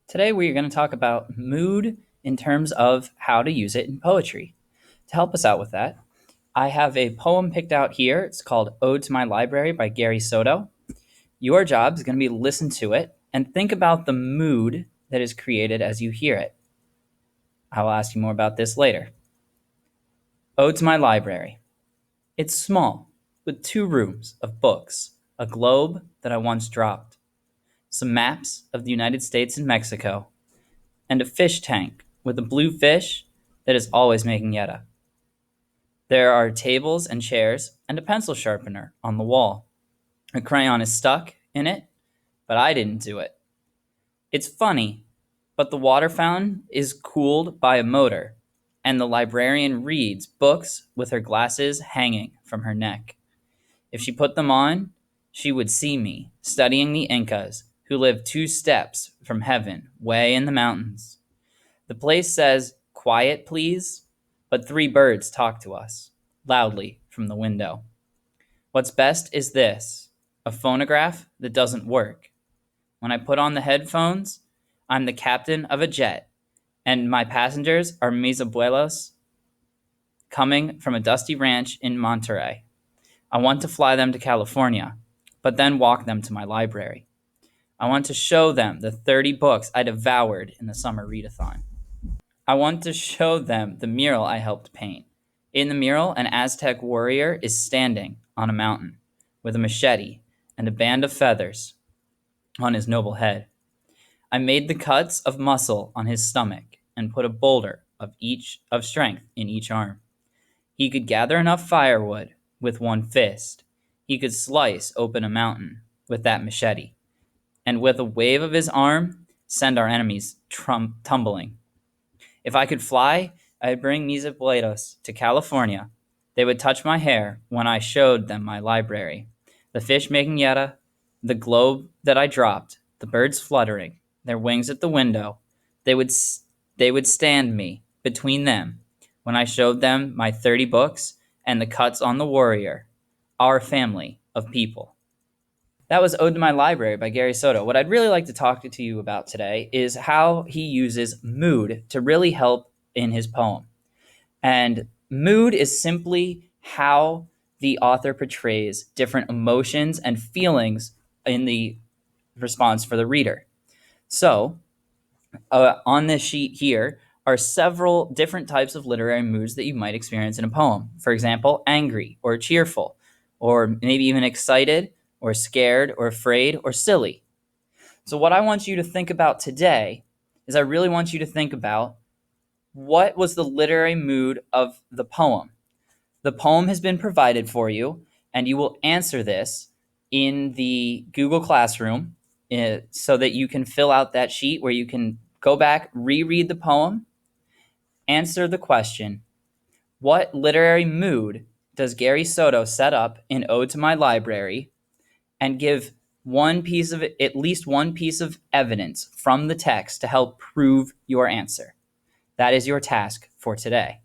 Today we're going to talk about mood in terms of how to use it in poetry. To help us out with that, I have a poem picked out here. It's called Ode to My Library by Gary Soto. Your job is going to be to listen to it and think about the mood that is created as you hear it. I will ask you more about this later. Ode to My Library. It's small, with 2 rooms of books, a globe that I once dropped, some maps of the United States and Mexico, and a fish tank with a blue fish that is always making yetta. There are tables and chairs and a pencil sharpener on the wall. A crayon is stuck in it, but I didn't do it. It's funny, but the water fountain is cooled by a motor, and the librarian reads books with her glasses hanging from her neck. If she put them on, she would see me studying the Incas who lived 2 steps from heaven, way in the mountains. The place says, "Quiet, please," but 3 birds talk to us, loudly from the window. What's best is this: a phonograph that doesn't work. When I put on the headphones, I'm the captain of a jet, and my passengers are mis abuelos coming from a dusty ranch in Monterey. I want to fly them to California, but then walk them to my library. I want to show them the 30 books I devoured in the summer readathon. I want to show them the mural I helped paint. In the mural, an Aztec warrior is standing on a mountain with a machete and a band of feathers on his noble head. I made the cuts of muscle on his stomach and put a boulder of strength in each arm. He could gather enough firewood with one fist. He could slice open a mountain with that machete, and with a wave of his arm, send our enemies tumbling. If I could fly, I'd bring mis abuelos to California. They would touch my hair when I showed them my library. The fish making yetta, the globe that I dropped, the birds fluttering, their wings at the window. They would stand me between them when I showed them my 30 books and the cuts on the warrior, our family of people. That was Ode to My Library by Gary Soto. What I'd really like to talk to you about today is how he uses mood to really help in his poem. And mood is simply how the author portrays different emotions and feelings in the response for the reader. So, on this sheet here are several different types of literary moods that you might experience in a poem. For example, angry or cheerful, or maybe even excited or scared or afraid or silly. So what I want you to think about today is I really want you to think about what was the literary mood of the poem. The poem has been provided for you, and you will answer this in the Google Classroom so that you can fill out that sheet where you can go back, reread the poem, answer the question, what literary mood does Gary Soto set up in Ode to My Library, and give at least one piece of evidence from the text to help prove your answer. That is your task for today.